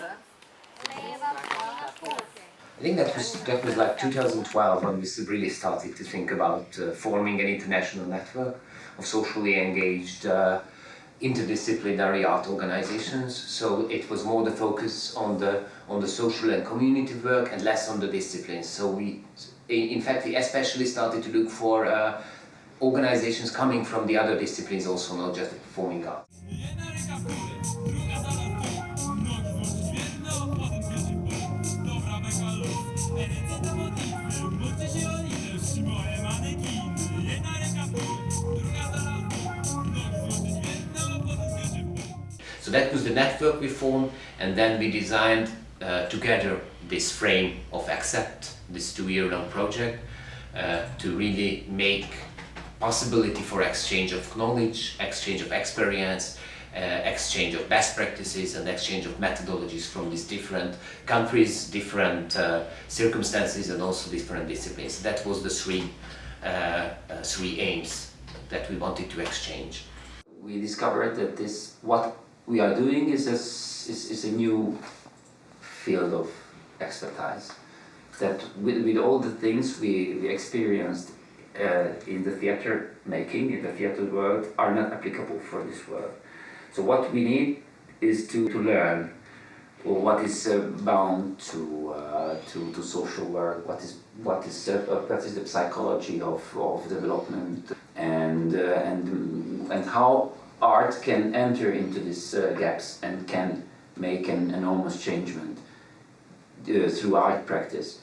I think that was like 2012 when we really started to think about forming an international network of socially engaged interdisciplinary art organizations. So it was more the focus on the social and community work and less on the disciplines. So we especially started to look for organizations coming from the other disciplines also, not just the performing arts. So that was the network we formed, and then we designed together this frame of Accept, this 2-year-long project, to really make possibility for exchange of knowledge, exchange of experience, exchange of best practices and exchange of methodologies from these different countries, different circumstances and also different disciplines. That was the three aims that we wanted to exchange. We discovered that what we are doing is a new field of expertise, that with all the things we experienced in the theater making, in the theater world, are not applicable for this world. So what we need is to learn what is bound to social work, what is the psychology of development, and how art can enter into these gaps and can make an enormous changement through art practice.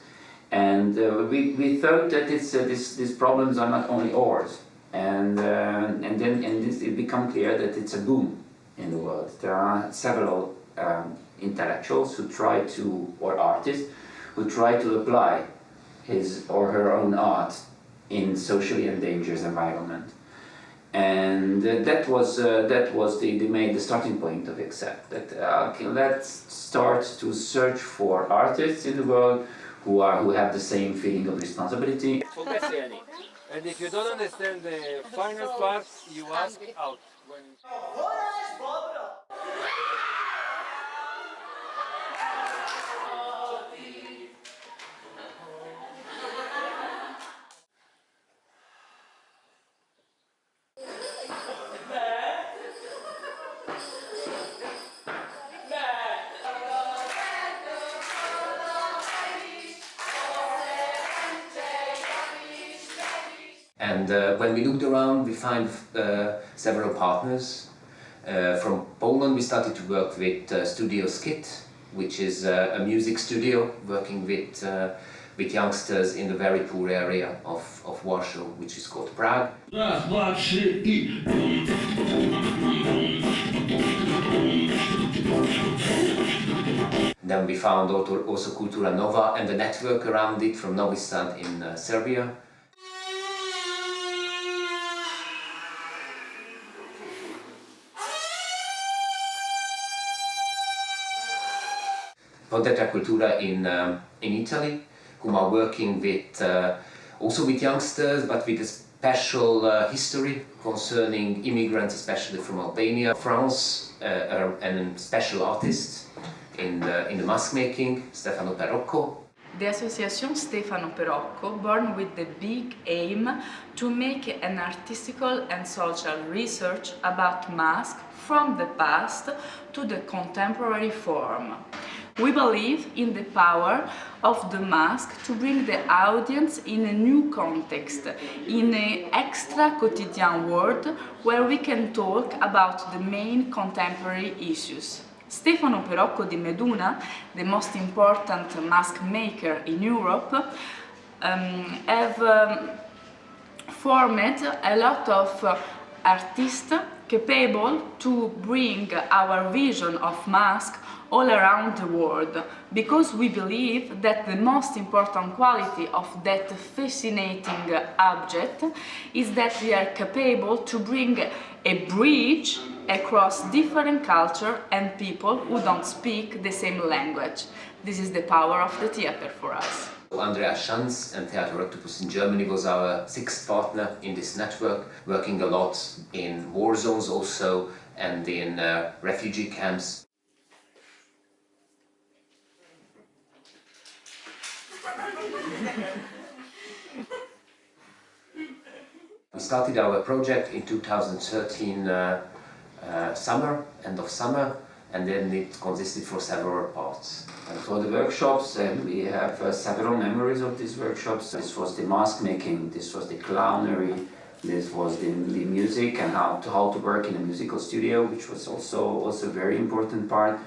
And we thought that these problems are not only ours, and it became clear that it's a boom in the world. There are several intellectuals who try to, or artists, who try to apply his or her own art in socially endangered environment. And that was the starting point of Accept. That let's start to search for artists in the world who have the same feeling of responsibility. And if you don't understand the final part, you ask out. And when we looked around, we found several partners. From Poland, we started to work with Studio Skit, which is a music studio working with youngsters in the very poor area of Warsaw, which is called Prague. Then we found also Kultura Nova and the network around it from Novi Sad in Serbia. Podetta Cultura in Italy, whom are working with also with youngsters, but with a special history concerning immigrants, especially from Albania. France, and a special artist in the mask making, Stefano Perocco. The Association Stefano Perocco, born with the big aim to make an artistical and social research about masks from the past to the contemporary form. We believe in the power of the mask to bring the audience in a new context, in an extra quotidian world where we can talk about the main contemporary issues. Stefano Perocco di Meduna, the most important mask maker in Europe, have formed a lot of artists capable to bring our vision of mask all around the world, because we believe that the most important quality of that fascinating object is that we are capable to bring a bridge across different culture and people who don't speak the same language. This is the power of the theater for us. Andreas Schanz and Theater Octopus in Germany was our 6th partner in this network, working a lot in war zones also and in refugee camps. We started our project in 2013 end of summer, and then it consisted for several parts. And for the workshops, we have several memories of these workshops. This was the mask making, this was the clownery, this was the music and how to work in a musical studio, which was also a very important part.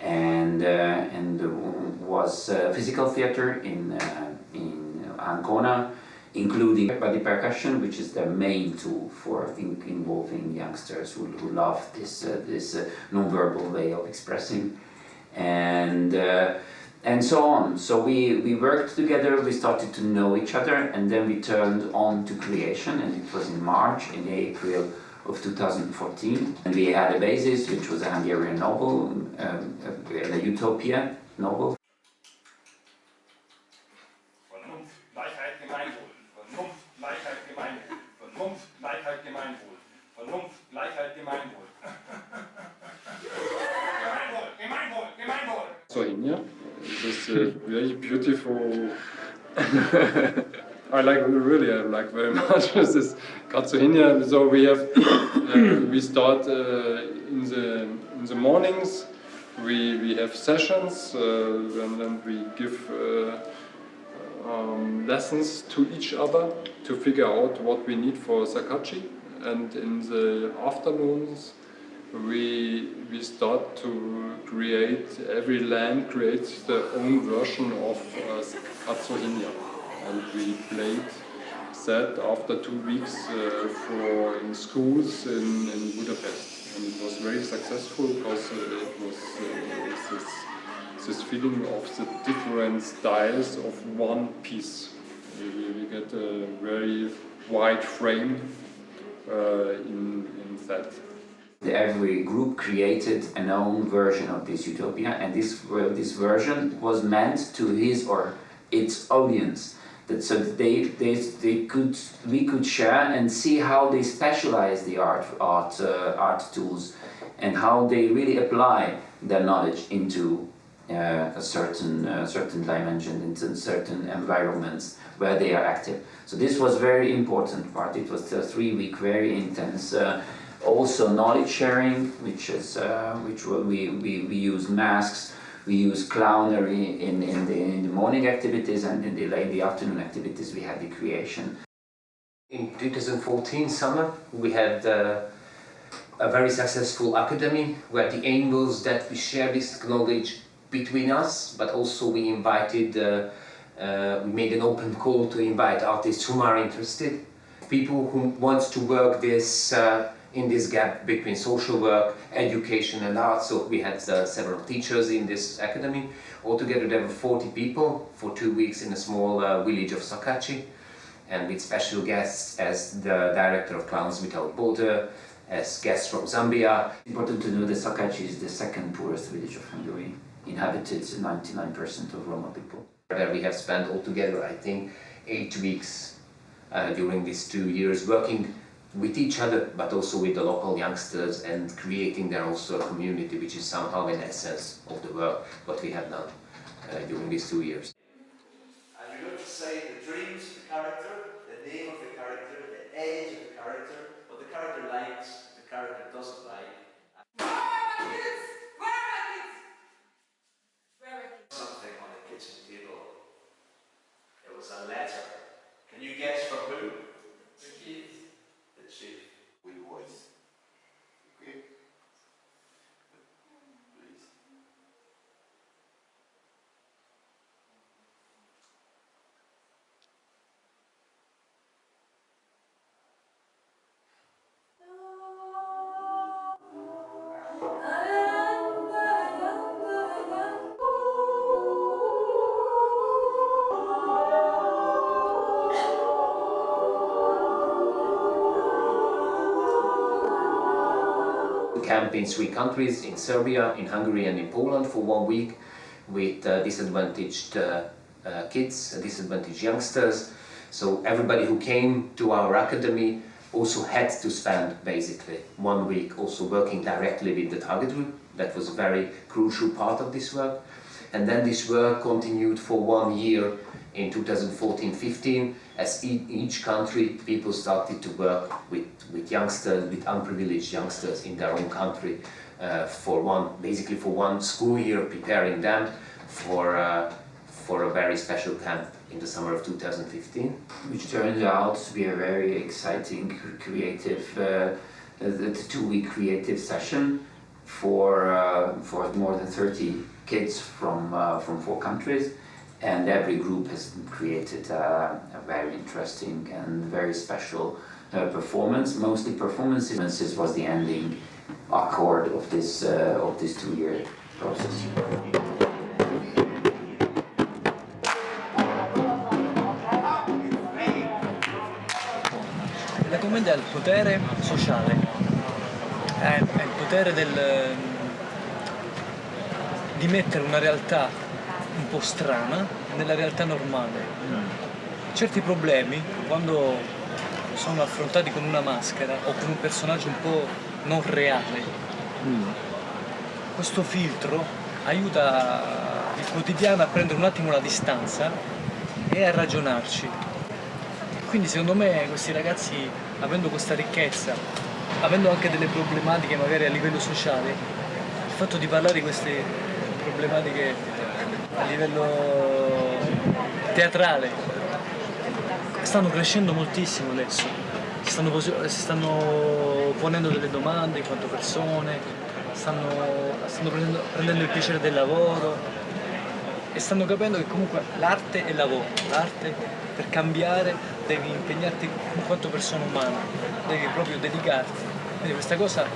And was physical theater in Ancona, including body percussion, which is the main tool for involving youngsters who love this non-verbal way of expressing, and so on. So we worked together, we started to know each other, and then we turned on to creation, and it was in April of 2014. And we had a basis, which was a Hungarian novel, a utopia novel. Vernunft, Gleichheit, Gemeinwohl. Vernunft, Gleichheit, Gemeinwohl. Vernunft, Gleichheit, Gemeinwohl. Vernunft, Gleichheit, Gemeinwohl. Gemeinwohl, Gemeinwohl, Gemeinwohl. So India, this is very beautiful. I like very much this Katsuhinia. So we have we start in the mornings. We have sessions and then we give lessons to each other to figure out what we need for Sakachi, and in the afternoons we start to create. Every land creates their own version of Katsuhinia, and we played that after 2 weeks in schools in Budapest, and it was very successful because it was this feeling of the different styles of one piece. We get a very wide frame in that. Every group created an own version of this utopia, and this version was meant to his or its audience. So we could share and see how they specialize the art tools, and how they really apply their knowledge into a certain dimension, into certain environments where they are active. So this was very important part. It was a 3-week very intense. Also knowledge sharing, which we use masks. We use clownery in the morning activities, and in the afternoon activities we had the creation. In 2014 summer we had a very successful academy, where the aim was that we share this knowledge between us, but also we invited, we made an open call to invite artists who are interested, people who want to work this in this gap between social work, education and art. So we had several teachers in this academy. Altogether there were 40 people for 2 weeks in a small village of Sakachi, and with special guests as the director of Clowns Without Border, as guests from Zambia. Important to know that Sakachi is the second poorest village of Hungary, inhabited 99% of Roma people. There we have spent altogether, I think, 8 weeks during these 2 years working with each other, but also with the local youngsters, and creating there also a community, which is somehow an essence of the work what we have done during these 2 years. And you're going to say the dreams of the character, the name of the character, the age of the character, what the character likes, the character doesn't like. Something on the kitchen table. It was a letter. Can you guess from who? The kids. The chief. We voice. Okay. Please. Camp in 3 countries, in Serbia, in Hungary and in Poland for 1 week, with disadvantaged kids, disadvantaged youngsters. So everybody who came to our academy also had to spend basically 1 week also working directly with the target group. That was a very crucial part of this work. And then this work continued for 1 year in 2014-15, as each country, people started to work with youngsters, with unprivileged youngsters in their own country, basically for one school year, preparing them for a very special camp in the summer of 2015. Which turned out to be a very exciting, creative, the 2-week creative session for more than 30 kids from 4 countries. And every group has created a very interesting and very special performance. Mostly performances was the ending accord of this 2-year process. La commedia ha il potere sociale, è il potere di mettere una realtà un po' strana nella realtà normale. Certi problemi, quando sono affrontati con una maschera o con un personaggio un po' non reale, questo filtro aiuta il quotidiano a prendere un attimo la distanza e a ragionarci. Quindi secondo me questi ragazzi, avendo questa ricchezza, avendo anche delle problematiche magari a livello sociale, il fatto di parlare di queste problematiche a livello teatrale stanno crescendo moltissimo adesso, si stanno ponendo delle domande in quanto persone, stanno prendendo il piacere del lavoro e stanno capendo che comunque l'arte è lavoro, l'arte per cambiare devi impegnarti in quanto persona umana, devi proprio dedicarti, quindi questa cosa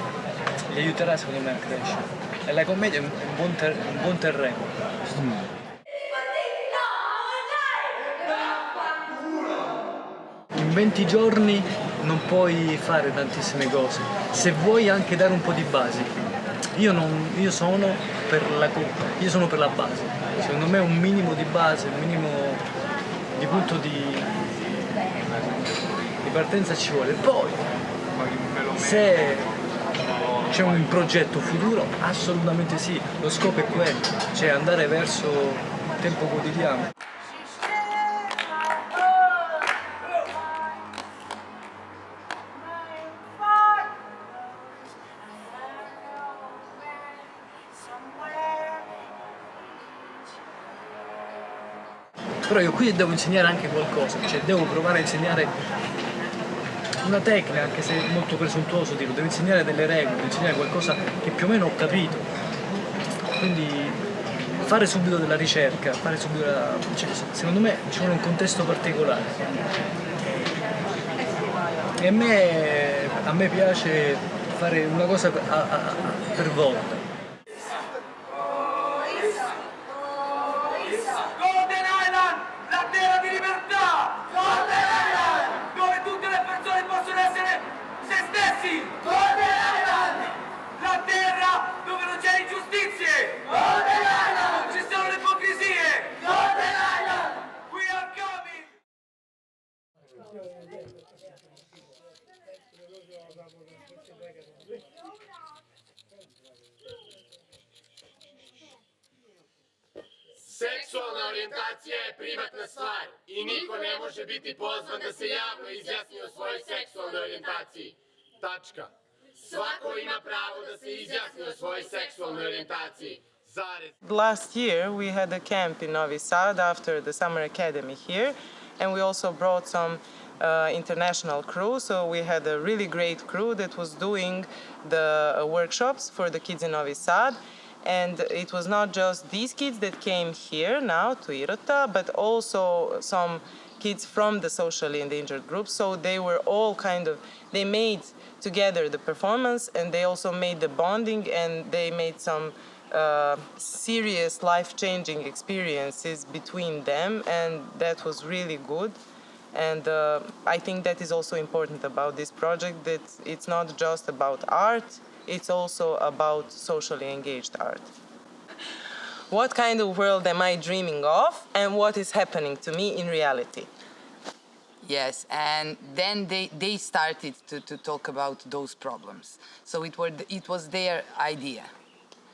li aiuterà secondo me a crescere e la commedia è un buon terreno. In 20 giorni non puoi fare tantissime cose, se vuoi anche dare un po' di basi. Io sono per la base, secondo me un minimo di base, un minimo di punto di partenza ci vuole. Poi, se c'è un progetto futuro, assolutamente sì, lo scopo è quello, cioè andare verso il tempo quotidiano. Però io qui devo insegnare anche qualcosa, cioè devo provare a insegnare una tecnica, anche se è molto presuntuoso dirlo, devo insegnare delle regole, devo insegnare qualcosa che più o meno ho capito. Quindi fare subito della ricerca, cioè, secondo me ci vuole un contesto particolare. E a me piace fare una cosa per volta. La terra dove non c'è ingiustizie! Golden Island! Non ci sono le ipocrisie! Golden Island! We are coming! Seksualna orijentacija je privatna stvar i niko ne može biti pozvan da se javno izjasni o svojoj seksualnoj orijentaciji. Tačka. Svako ima pravo da se izjasni o svojoj seksualnoj orijentaciji. Last year we had a camp in Novi Sad after the summer academy here, and we also brought some international crew, so we had a really great crew that was doing the workshops for the kids in Novi Sad. And it was not just these kids that came here now to Irota, but also some kids from the socially endangered groups. So they were all they made together the performance, and they also made the bonding, and they made some serious life-changing experiences between them, and that was really good. And I think that is also important about this project, that it's not just about art, it's also about socially engaged art. What kind of world am I dreaming of, and what is happening to me in reality? Yes, and then they started to talk about those problems. So it was their idea.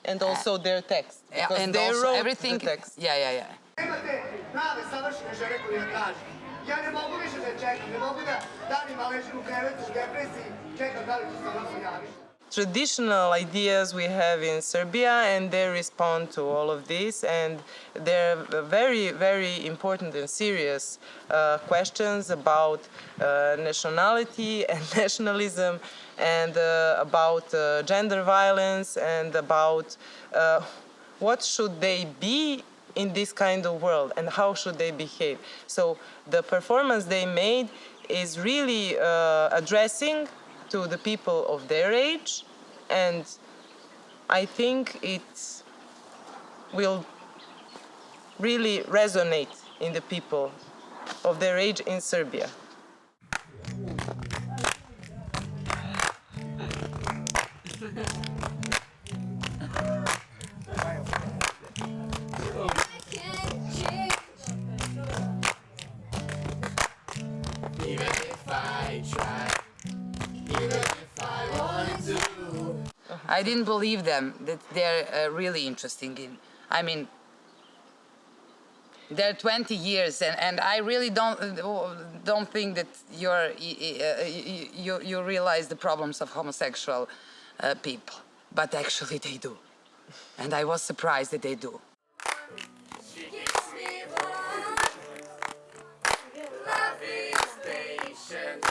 And also their text, because and they also wrote everything, the text. Yeah. Imate prave, savršene žene koje ja kažem. Ja ne mogu više da čekam, ne mogu da danima ležim u krevetu u depresiji, čekam da li ću se onako javiti. Traditional ideas we have in Serbia, and they respond to all of this, and they're very, very important and serious questions about nationality and nationalism, and about gender violence, and about what should they be in this kind of world and how should they behave. So the performance they made is really addressing to the people of their age, and I think it will really resonate in the people of their age in Serbia. Even if I try, even if I wanted to. I didn't believe them that they're really interesting in. I mean, they're 20 years, and I really don't think that you realize the problems of homosexual people, but actually they do, and I was surprised that they do. Love is patient,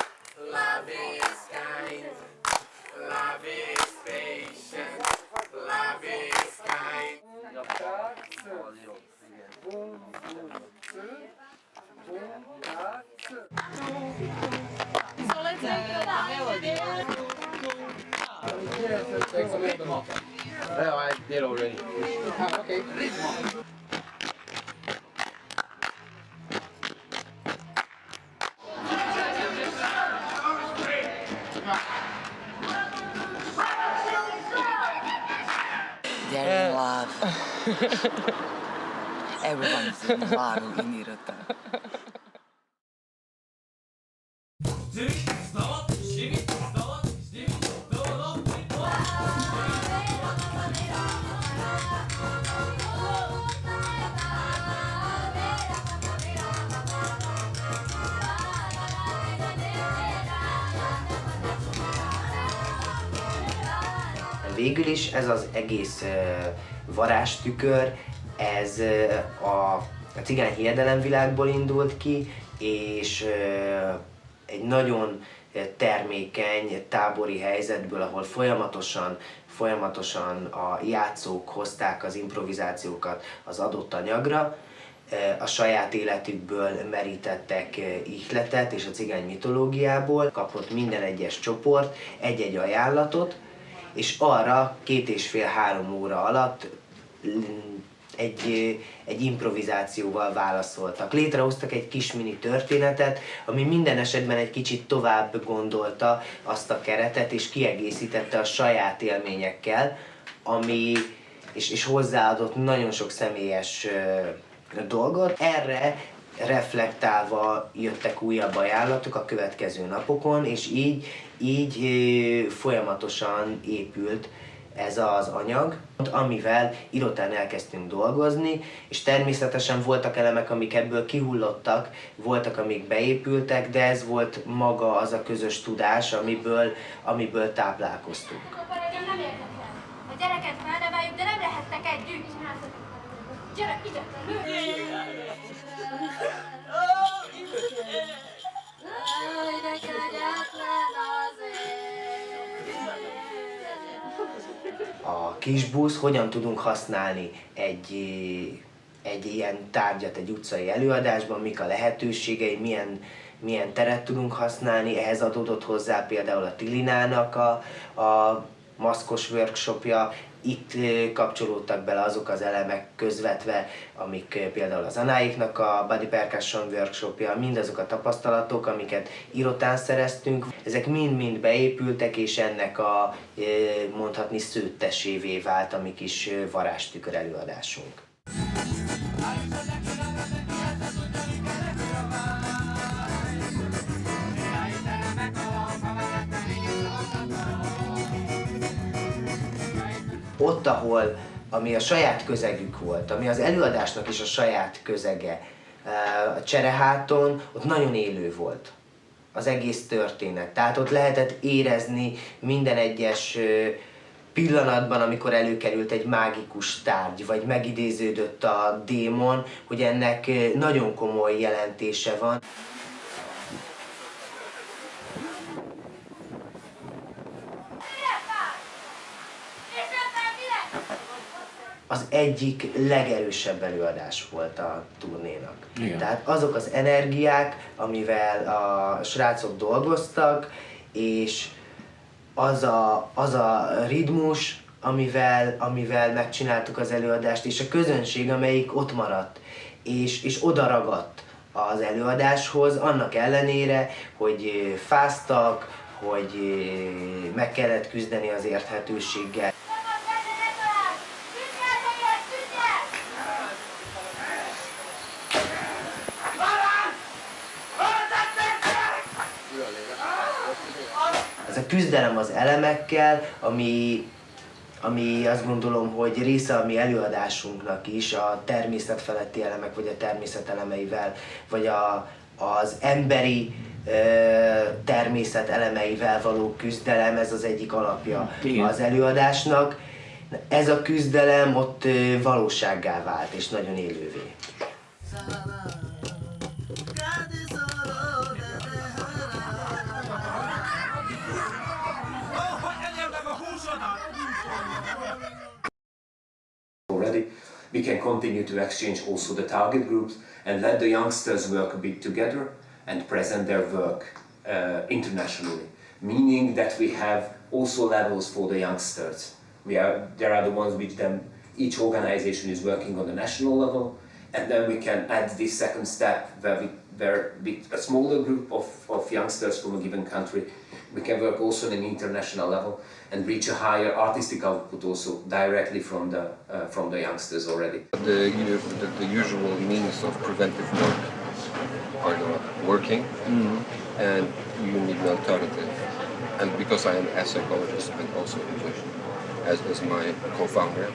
love is kind, love is patient, love is kind. No, I did already. Okay. They're in love. Everyone's in love in Irota. Végül is ez az egész varázstükör, ez a cigány hiedelemvilágból indult ki, és egy nagyon termékeny tábori helyzetből, ahol folyamatosan a játszók hozták az improvizációkat az adott anyagra, a saját életükből merítettek ihletet, és a cigány mitológiából kapott minden egyes csoport egy-egy ajánlatot, és arra 2,5-3 óra alatt egy improvizációval válaszoltak. Létrehoztak egy kis mini történetet, ami minden esetben egy kicsit tovább gondolta azt a keretet, és kiegészítette a saját élményekkel, és hozzáadott nagyon sok személyes dolgot. Erre reflektálva jöttek újabb ajánlatok a következő napokon, és így folyamatosan épült ez az anyag, amivel Irotán elkezdtünk dolgozni, és természetesen voltak elemek, amik ebből kihullottak, voltak, amik beépültek, de ez volt maga az a közös tudás, amiből táplálkoztunk. Nem érdekel. A gyereket felneveljük, de nem lehettek együtt. Gyere, ide! A kisbusz, hogyan tudunk használni egy ilyen tárgyat egy utcai előadásban, mik a lehetőségei, milyen teret tudunk használni, ehhez adódott hozzá például a Tilinának a maszkos workshopja. Itt kapcsolódtak bele azok az elemek közvetve, amik például az Anáiknak a Body Percussion workshopja, mindazok a tapasztalatok, amiket Irotán szereztünk, ezek mind-mind beépültek, és ennek a mondhatni szőttesévé vált a mi kis varázstükör előadásunk. Ott, ahol ami a saját közegük volt, ami az előadásnak is a saját közege, a Csereháton, ott nagyon élő volt az egész történet. Tehát ott lehetett érezni minden egyes pillanatban, amikor előkerült egy mágikus tárgy, vagy megidéződött a démon, hogy ennek nagyon komoly jelentése van. Az egyik legerősebb előadás volt a turnénak. Igen. Tehát azok az energiák, amivel a srácok dolgoztak, és az a ritmus, amivel megcsináltuk az előadást, és a közönség, amelyik ott maradt, és oda ragadt az előadáshoz, annak ellenére, hogy fáztak, hogy meg kellett küzdeni az érthetőséggel. Ez a küzdelem az elemekkel, ami azt gondolom, hogy része a mi előadásunknak is, a természetfeletti elemek, vagy a természet elemeivel, vagy az emberi természet elemeivel való küzdelem, ez az egyik alapja az előadásnak. Ez a küzdelem ott valósággá vált, és nagyon élővé. Already, we can continue to exchange also the target groups and let the youngsters work a bit together and present their work internationally, meaning that we have also levels for the youngsters. There are the ones which each organization is working on the national level, and then we can add this second step where with a smaller group of youngsters from a given country, we can work also on an international level and reach a higher artistic output also directly from the youngsters already. The usual means of preventive work are not working, and you need an alternative. And because I am a psychologist and also a musician, as my co-founder,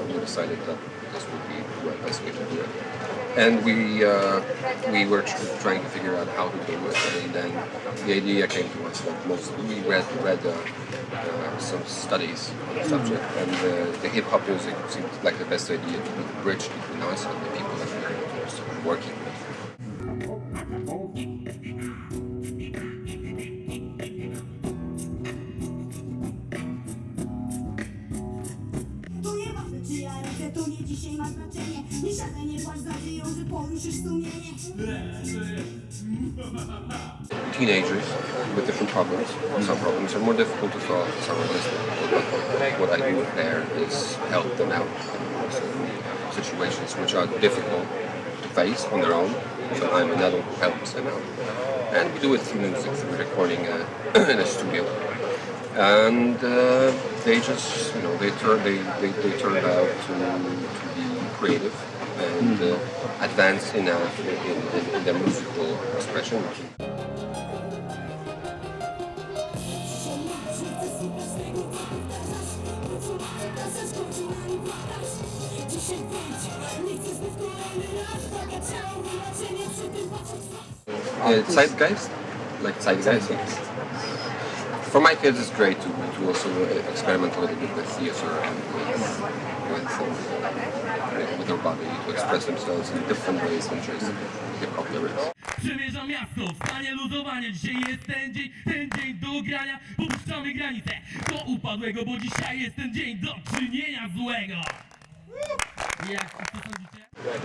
we decided that this would be the best way to do it. And we were trying to figure out how to do it, and then the idea came to us that we read some studies on the subject, and the hip-hop music seemed like the best idea to be the bridge between us and the people that we are working with. Teenagers with different problems. Some problems are more difficult to solve, some are less difficult, but what I do there is help them out in situations which are difficult to face on their own. So I'm an adult who helps them out. And we do it through music, through recording in a studio. And they just, they turned out to be creative and advanced enough in their musical expression. Zeitgeist, like Zeitgeist. For my kids, it's great to also experiment a little bit with theater and with their body, to express themselves in different ways than just hip-hop lyrics. Przemierzam miasto, wstanie luzowanie. Dzisiaj jest ten dzień do grania. Popuszczamy granice do upadłego, bo dzisiaj jest ten dzień do czynienia złego.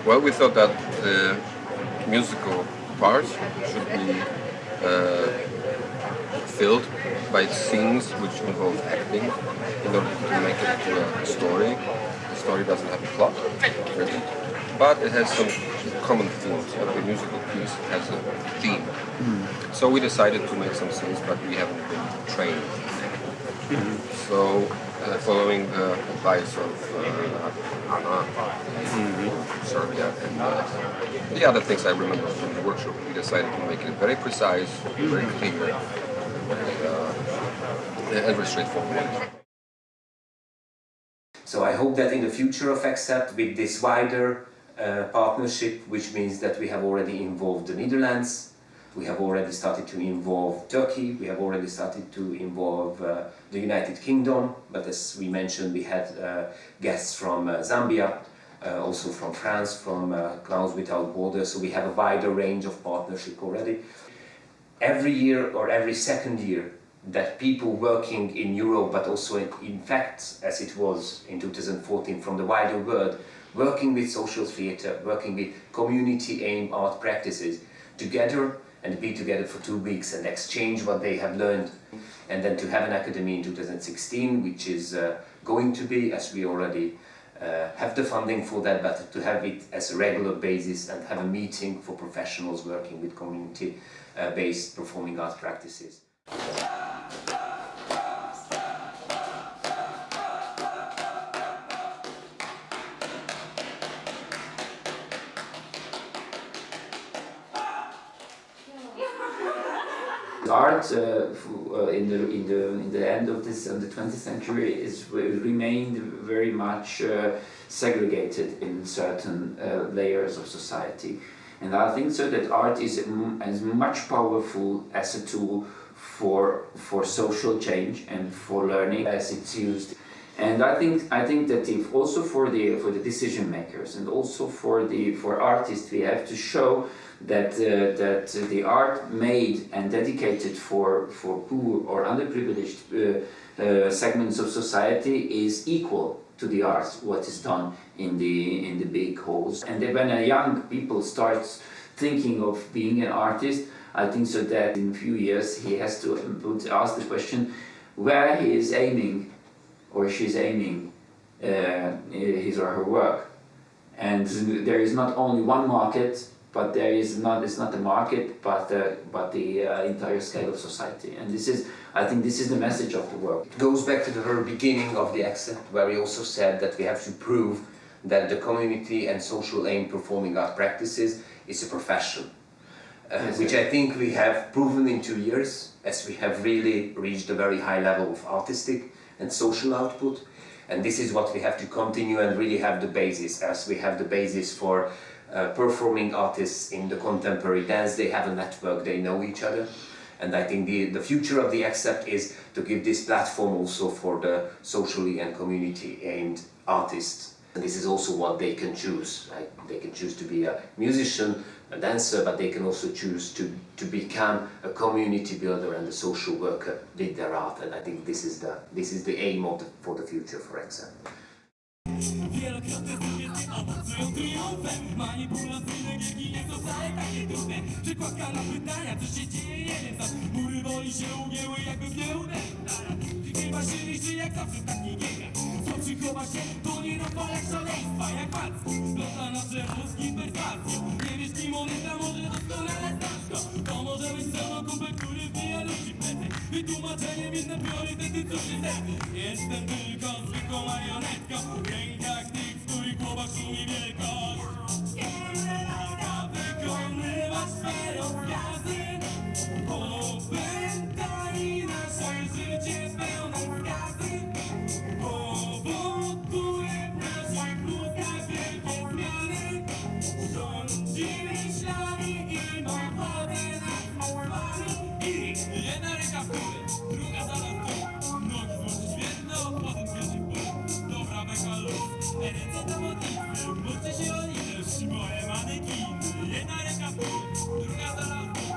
Well, we thought that the musical part should be filled by scenes which involve acting in order to make it into a story. The story doesn't have a plot, really, but it has some common themes. Every musical piece has a theme. So we decided to make some scenes, but we haven't been trained. So, following the advice of Anna from Serbia and the other things I remember from the workshop, we decided to make it very precise, very clear, and very straightforward. So I hope that in the future of Accept, with this wider partnership, which means that we have already involved the Netherlands, we have already started to involve Turkey, we have already started to involve the United Kingdom, but as we mentioned, we had guests from Zambia, also from France, from Clowns Without Borders, so we have a wider range of partnership already. Every year or every second year that people working in Europe, but also in fact, as it was in 2014, from the wider world, working with social theatre, working with community-aimed art practices, together and be together for 2 weeks and exchange what they have learned. And then to have an academy in 2016, which is going to be, as we already have the funding for that, but to have it as a regular basis and have a meeting for professionals working with community-based performing arts practices. Art in the end of the 20th century remained very much segregated in certain layers of society, and I think so that art is as much powerful as a tool for social change and for learning as it's used. And I think that if also for the decision makers and also for artists, we have to show that the art made and dedicated for poor or underprivileged segments of society is equal to the art what is done in the big halls. And then when a young people starts thinking of being an artist, I think so that in a few years he has to ask the question where he is aiming or she's aiming his or her work. And there is not only one market, but there is not, it's not the market, but the entire scale of society. And this is, I think this is the message of the work. It goes back to the very beginning of the Accept, where we also said that we have to prove that the community and social aim performing art practices is a profession. Which I think we have proven in 2 years, as we have really reached a very high level of artistic and social output. And this is what we have to continue and really have the basis, as we have the basis for performing artists in the contemporary dance. They have a network, they know each other. And I think the future of the Accept is to give this platform also for the socially and community-aimed artists. And this is also what they can choose. Right? They can choose to be a musician, a dancer, but they can also choose to become a community builder and a social worker with their art. And I think this is the aim for the future for Accept. Wielokrotnie sugestie owocują triumfem. Manipulacyjne biegi nie są wcale takie trudne. Przykładka na pytania, co się dzieje, nie wiem sam. Mury woli się ugięły, jakby w nie uderzył. Ty chyba się liczy jak zawsze w takich giegach. Co przychowa się, to nie na polach szaleństwa, jak pac. Splota nasze mózgi perswazją. Nie wiesz kim on jest, a może doskonale znasz go. To może być cały kumpel, który wbija ludzi w plecy. Wytłumaczeniem inne priorytety, co się zerwy. Jestem tylko zwykłą marionetką. W rękach tych, w których głowach szumi wielkość. Lada wykonywać swe rozkazy. Opętali nasze życie pełne skazy. Powoduje w naszych mózgach wielkie zmiany. Rządzi myślami i pochodzę nas mocami. I jedna ręka w górę, druga zaraz w dół. Nogi złożyć w jedno, potem zwierzy w pół. Dobra beka luz, ręce do modlitwy. Módlcie się o litość, moje manekiny. Jedna ręka w górę, druga zaraz w dół.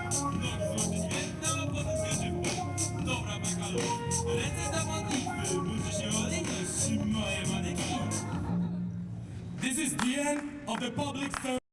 Nogi złożyć w jedno, potem zwierzy w pół. Dobra beka luz, ręce do modlitwy. Módlcie się o litość, moje manekiny. This is the end of the public service.